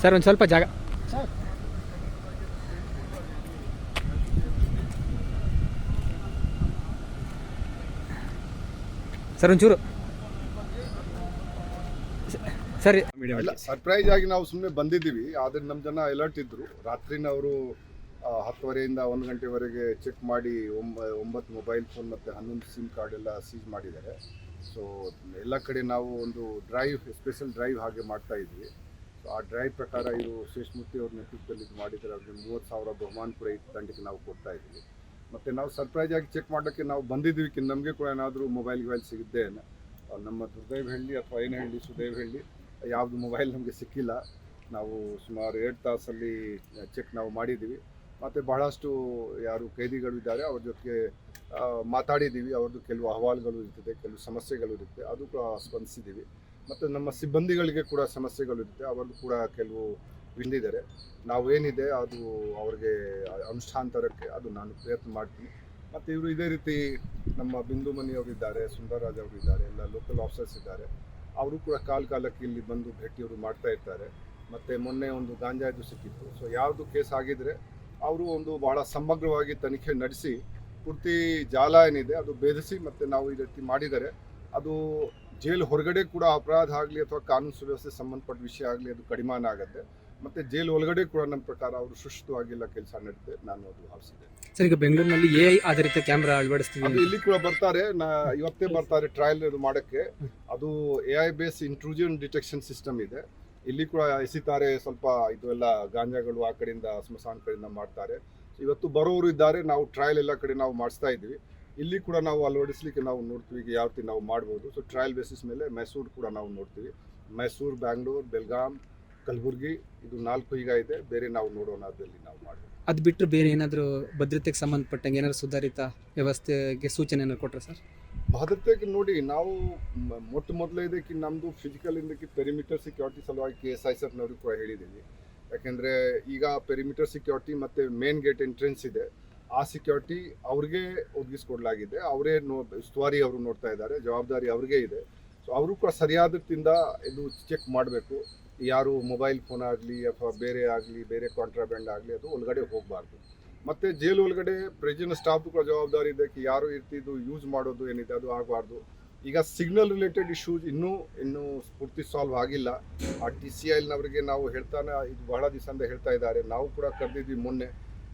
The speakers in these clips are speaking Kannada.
ಸರ್ ಒಂದು ಸ್ವಲ್ಪ ಜಾಗ ಸರ್ ಒಂಚೂರು ಸರಿ. ಇಲ್ಲ, ಸರ್ಪ್ರೈಸ್ ಆಗಿ ನಾವು ಸುಮ್ಮನೆ ಬಂದಿದ್ದೀವಿ. ಆದರೆ ನಮ್ಮ ಜನ ಅಲರ್ಟ್ ಇದ್ದರು. ರಾತ್ರಿನ ಅವರು 10:30ಯಿಂದ 1 ಗಂಟೆವರೆಗೆ ಚೆಕ್ ಮಾಡಿ 9 ಮೊಬೈಲ್ ಫೋನ್ ಮತ್ತು 11 ಸಿಮ್ ಕಾರ್ಡ್ ಎಲ್ಲ ಸೀಸ್ ಮಾಡಿದ್ದಾರೆ. ಸೊ ಎಲ್ಲ ಕಡೆ ನಾವು ಒಂದು ಸ್ಪೆಷಲ್ ಡ್ರೈವ್ ಹಾಗೆ ಮಾಡ್ತಾ ಇದ್ವಿ. ಸೊ ಆ ಡ್ರೈವ್ ಪ್ರಕಾರ ಇವರು ಶೇಷಮೂರ್ತಿ ಅವ್ರ ನೇತೃತ್ವದಲ್ಲಿ ಇದು ಮಾಡಿದ್ದಾರೆ. ಅವ್ರಿಗೆ 30,000 ಬಹುಮಾನ ಕೂಡ ಈ ತಂಡಕ್ಕೆ ನಾವು ಕೊಡ್ತಾ ಇದ್ವಿ. ಮತ್ತು ನಾವು ಸರ್ಪ್ರೈಸ್ ಆಗಿ ಚೆಕ್ ಮಾಡೋಕ್ಕೆ ನಾವು ಬಂದಿದ್ದೀವಿ. ನಮಗೆ ಕೂಡ ಏನಾದರೂ ಮೊಬೈಲ್ ಸಿಗುತ್ತೆ. ನಮ್ಮ ದುರ್ದೈವ್ ಹೇಳಿ ಅಥವಾ ಏನು ಹೇಳಿ ಸುದೈವ್ ಹೇಳಿ ಯಾವುದು ಮೊಬೈಲ್ ನಮಗೆ ಸಿಕ್ಕಿಲ್ಲ. ನಾವು ಸುಮಾರು 2 ತಾಸಲ್ಲಿ ಚೆಕ್ ನಾವು ಮಾಡಿದ್ದೀವಿ. ಮತ್ತು ಬಹಳಷ್ಟು ಯಾರು ಕೈದಿಗಳು ಇದ್ದಾರೆ ಅವ್ರ ಜೊತೆಗೆ ಮಾತಾಡಿದ್ದೀವಿ. ಅವ್ರದ್ದು ಕೆಲವು ಅಹವಾಲುಗಳು ಇರ್ತದೆ, ಕೆಲವು ಸಮಸ್ಯೆಗಳು ಇರುತ್ತೆ, ಅದು ಕೂಡ ಸ್ಪಂದಿಸಿದ್ದೀವಿ. ಮತ್ತು ನಮ್ಮ ಸಿಬ್ಬಂದಿಗಳಿಗೆ ಕೂಡ ಸಮಸ್ಯೆಗಳು ಇರುತ್ತೆ, ಅವ್ರದ್ದು ಕೂಡ ಕೆಲವು ವಿಂದಿದ್ದಾರೆ. ನಾವೇನಿದೆ ಅದು ಅವ್ರಿಗೆ ಅನುಷ್ಠಾನತರಕ್ಕೆ ಅದು ನಾನು ಪ್ರಯತ್ನ ಮಾಡ್ತೀನಿ. ಮತ್ತು ಇವರು ಇದೇ ರೀತಿ ನಮ್ಮ ಬಿಂದು ಮನಿಯವರಿದ್ದಾರೆ, ಸುಂದರರಾಜ್ ಅವರು ಇದ್ದಾರೆ, ಎಲ್ಲ ಲೋಕಲ್ ಆಫೀಸರ್ಸ್ ಇದ್ದಾರೆ. ಅವರು ಕೂಡ ಕಾಲಕ್ಕೆ ಇಲ್ಲಿ ಬಂದು ಭೇಟಿಯವರು ಮಾಡ್ತಾ ಇರ್ತಾರೆ. ಮತ್ತು ಮೊನ್ನೆ ಒಂದು ಗಾಂಜಾದು ಸಿಕ್ಕಿತ್ತು. ಸೊ ಯಾವುದು ಕೇಸ್ ಆಗಿದ್ರೆ ಅವರು ಒಂದು ಬಹಳ ಸಮಗ್ರವಾಗಿ ತನಿಖೆ ನಡೆಸಿ ಪೂರ್ತಿ ಜಾಲ ಏನಿದೆ ಅದು ಭೇದಿಸಿ ಮತ್ತು ನಾವು ಈ ರೀತಿ ಮಾಡಿದರೆ ಅದು ಜೈಲು ಹೊರಗಡೆ ಕೂಡ ಅಪರಾಧ ಆಗಲಿ ಅಥವಾ ಕಾನೂನು ಸುವ್ಯವಸ್ಥೆ ಸಂಬಂಧಪಟ್ಟ ವಿಷಯ ಆಗಲಿ ಅದು ಕಡಿಮಾನ ಆಗುತ್ತೆ. ಮತ್ತು ಜೈಲು ಒಳಗಡೆ ಕೂಡ ನಮ್ಮ ಪ್ರಕಾರ ಅವರು ಸುಷ್ಟವಾಗಿಲ್ಲ ಕೆಲಸ ನಡೆಯುತ್ತೆ, ನಾನು ಅದು ಭಾವಿಸಿದೆ. ಸರ್, ಈಗ ಬೆಂಗಳೂರಿನಲ್ಲಿ AI ಆಧಾರಿತ ಕ್ಯಾಮ್ರಾ ಅಳವಡಿಸ್ತೀವಿ, ಅದು ಇಲ್ಲಿ ಕೂಡ ಬರ್ತಾರೆ. ಇವತ್ತೇ ಬರ್ತಾರೆ ಟ್ರಯಲ್ ಮಾಡೋಕ್ಕೆ. ಅದು AI base intrusion detection system ಇದೆ. ಇಲ್ಲಿ ಕೂಡ ಎಸಿತಾರೆ ಸ್ವಲ್ಪ ಇದು ಎಲ್ಲ ಗಾಂಜಾಗಳು ಆ ಕಡೆಯಿಂದ ಸ್ಮಶಾನ ಕಡೆಯಿಂದ ಮಾಡ್ತಾರೆ. ಇವತ್ತು ಬರೋರು ಇದ್ದಾರೆ. ನಾವು ಟ್ರಯಲ್ ಎಲ್ಲ ಕಡೆ ನಾವು ಮಾಡಿಸ್ತಾ ಇದ್ವಿ. ಇಲ್ಲಿ ಕೂಡ ನಾವು ಅಳವಡಿಸ್ಲಿಕ್ಕೆ ನಾವು ನೋಡ್ತೀವಿ ಈಗ ಯಾವ ರೀತಿ ನಾವು ಮಾಡ್ಬೋದು. ಸೊ ಟ್ರಯಲ್ ಬೇಸಿಸ್ ಮೇಲೆ ಮೈಸೂರು ಕೂಡ ನಾವು ನೋಡ್ತೀವಿ. ಮೈಸೂರು, ಬ್ಯಾಂಗ್ಳೂರು, ಬೆಲ್ಗಾಂ, ಕಲಬುರ್ಗಿ ಇದು 4 ಈಗ ಇದೆ. ಬೇರೆ ನಾವು ನೋಡೋಣ, ಅದರಲ್ಲಿ ನಾವು ಮಾಡ್ಬೋದು. ಅದು ಬಿಟ್ಟರೆ ಬೇರೆ ಏನಾದರೂ ಭದ್ರತೆಗೆ ಸಂಬಂಧಪಟ್ಟಂಗೆ ಏನಾದರೂ ಸುಧಾರಿತ ವ್ಯವಸ್ಥೆಗೆ ಸೂಚನೆಯನ್ನು ಕೊಟ್ಟರೆ ಸರ್? ಭದ್ರತೆಗೆ ನೋಡಿ, ನಾವು ಮೊದಲೇ ಇದಕ್ಕೆ ನಮ್ಮದು ಫಿಸಿಕಲ್ ಇಂದಕ್ಕೆ ಪೆರಿಮೀಟರ್ ಸೆಕ್ಯೂರಿಟಿ ಸಲುವಾಗಿ KSISFನವ್ರಿಗೆ ಕೂಡ ಹೇಳಿದ್ದೀವಿ. ಯಾಕೆಂದರೆ ಈಗ ಪೆರಿಮೀಟರ್ ಸೆಕ್ಯೂರಿಟಿ ಮತ್ತು ಮೇನ್ ಗೇಟ್ ಎಂಟ್ರೆನ್ಸ್ ಇದೆ, ಆ ಸೆಕ್ಯೂರಿಟಿ ಅವ್ರಿಗೆ ಒದಗಿಸ್ಕೊಡ್ಲಾಗಿದೆ. ಅವರೇ ಉಸ್ತುವಾರಿ ಅವರು ನೋಡ್ತಾ ಇದ್ದಾರೆ, ಜವಾಬ್ದಾರಿ ಅವ್ರಿಗೆ ಇದೆ. ಸೊ ಅವರು ಕೂಡ ಸರಿಯಾದ ರೀತಿಯಿಂದ ಇದು ಚೆಕ್ ಮಾಡಬೇಕು. ಯಾರು ಮೊಬೈಲ್ ಫೋನ್ ಆಗಲಿ ಅಥವಾ ಬೇರೆ ಕಾಂಟ್ರಾಬ್ಯಾಂಡ್ ಆಗಲಿ ಅದು ಒಳಗಡೆ ಹೋಗಬಾರ್ದು. ಮತ್ತು ಜೈಲು ಒಳಗಡೆ ಪ್ರೆಸಿಡೆಂಟ್ ಸ್ಟಾಫ್ ಕೂಡ ಜವಾಬ್ದಾರಿ ಇದೆ, ಯಾರು ಇದು ಯೂಸ್ ಮಾಡೋದು ಏನಿದೆ ಅದು ಆಗಬಾರ್ದು. ಈಗ ಸಿಗ್ನಲ್ ರಿಲೇಟೆಡ್ ಇಶ್ಯೂಸ್ ಇನ್ನೂ ಪೂರ್ತಿ ಸಾಲ್ವ್ ಆಗಿಲ್ಲ. ಆ TCILನವರಿಗೆ ನಾವು ಹೇಳ್ತಾನೆ ಇದು ಬಹಳ ದಿವಸದಿಂದ ಹೇಳ್ತಾ ಇದ್ದಾರೆ. ನಾವು ಕೂಡ ಕರೆದಿದ್ವಿ ಮೊನ್ನೆ.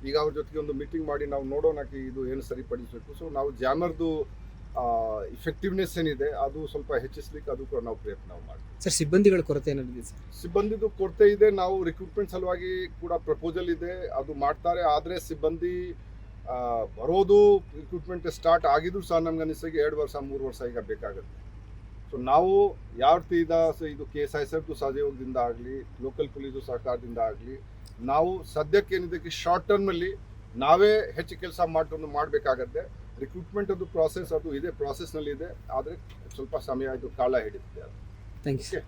ಈಗ ಅವ್ರ ಜೊತೆಗೆ ಒಂದು ಮೀಟಿಂಗ್ ಮಾಡಿ ನಾವು ನೋಡೋಣ ಇದು ಏನು ಸರಿಪಡಿಸಬೇಕು. ಸೊ ನಾವು ಜಾಮರ್ದು ಇಫೆಕ್ಟಿವ್ನೆಸ್ ಏನಿದೆ ಅದು ಸ್ವಲ್ಪ ಹೆಚ್ಚಿಸ್ಲಿಕ್ಕೆ ಅದು ಕೂಡ ನಾವು ಪ್ರಯತ್ನ ಮಾಡ್ತೀವಿ. ಸರ್, ಸಿಬ್ಬಂದಿಗಳ ಕೊರತೆ ಏನಿದೆ ಸರ್? ಸಿಬ್ಬಂದಿದು ಕೊರತೆ ಇದೆ. ನಾವು ರಿಕ್ರೂಟ್ಮೆಂಟ್ ಸಲುವಾಗಿ ಕೂಡ ಪ್ರಪೋಸಲ್ ಇದೆ, ಅದು ಮಾಡ್ತಾರೆ. ಆದರೆ ಸಿಬ್ಬಂದಿ ಬರೋದು ರಿಕ್ರೂಟ್ಮೆಂಟ್ ಸ್ಟಾರ್ಟ್ ಆಗಿದ್ರು ಸಹ ನಮ್ಗೆ ಅನಿಸಿಗೆ 2 ವರ್ಷ 3 ವರ್ಷ ಈಗ ಬೇಕಾಗುತ್ತೆ. ಸೊ ನಾವು ಯಾವ ರೀತಿ ಇದು KSISFದು ಸಹಯೋಗದಿಂದ ಆಗಲಿ, ಲೋಕಲ್ ಪೊಲೀಸು ಸಹಕಾರದಿಂದ ಆಗಲಿ, ನಾವು ಸದ್ಯಕ್ಕೆ ಏನಿದೆ ಶಾರ್ಟ್ ಟರ್ಮಲ್ಲಿ ನಾವೇ ಹೆಚ್ಚು ಕೆಲಸ ಮಾಡಬೇಕಾಗತ್ತೆ. ರಿಕ್ರೂಟ್ಮೆಂಟ್ ಅದು ಪ್ರಾಸೆಸ್ ಅದು ಇದೆ, ಪ್ರಾಸೆಸ್ನಲ್ಲಿ ಇದೆ. ಆದರೆ ಸ್ವಲ್ಪ ಸಮಯ ಇದು ಕಾಲ ಹಿಡಿಯುತ್ತೆ. Thank you.